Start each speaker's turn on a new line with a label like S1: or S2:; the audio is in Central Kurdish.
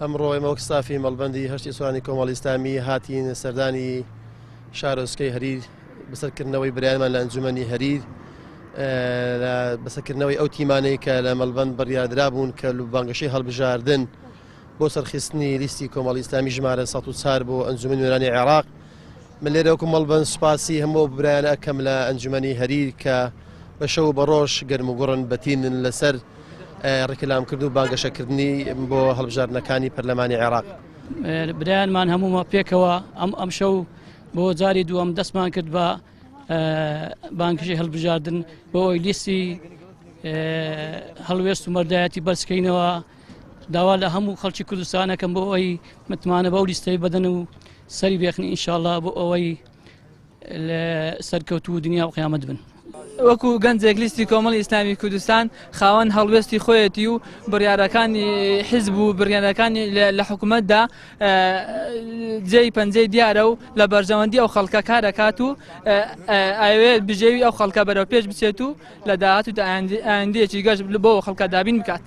S1: ئەمڕۆ ئێمە وەک ستافی مەڵبەندی هەشتی سوانی کۆمەڵی ئیسلامی هاتین سەردانی شارۆچکەی هەریر بەسەرکردنەوەی برایانمان لە ئەنجومەنی هەریر بەسەرکردنەوەی ئەو تیمانەی کە لە مەڵبەند بڕیاردرا بوون کە بانگەشەی هەڵبژاردن بۆ سەرخستنی لیستی کۆمەڵی ئیسلامی ژمارە 104 بۆ ئەنجومەنی نوێرانی عێراق. من لێرە وەکو مەڵبەند سوپاسی هەموو برایانە ئەکەم لە ئەنجومەنی هەریر کە بە شەو بە ڕۆژ گەرم و گوڕن بەتینن لەسەر ڕێکلامکردن و بانگەشەکردنی بۆ هەڵبژاردنەکانی پەرلەمانی عێراق.
S2: برایانمان هەموومان پێکەوە ئەم شەو بۆ جاری دووەم دەستمان کرد بە بانگەشەی هەڵبژاردن بۆ ئەوەی لیستی هەڵوێست و مەردایەتی بەرزکەینەوە. داوا لە هەموو خەڵکی کوردستانەکەم بۆ ئەوەی متمانە بەو لیستەی بەدەن و سەری بێخنی ئینشاءڵڵا بۆ ئەوەی لە سەرکەوتوو دنیا و قیامەت بن.
S3: وەکو گەنجێک لیستی کۆمەڵی ئیسلامی کوردستان خاوەن هەڵوێستی خۆیەتی و بڕیارەکانی حیزب و بڕیارەکانی لە حکوومەتدا جێی پەنجەی دیارە و لە بەرژەوەندی ئەو خەڵکە کارەکات و ئاوێت بژێوی ئەو خەڵکە بەرەو پێش بچێت و لە داهات و ئایندەیەکی گەشت بۆ خەڵکە دابین بکات.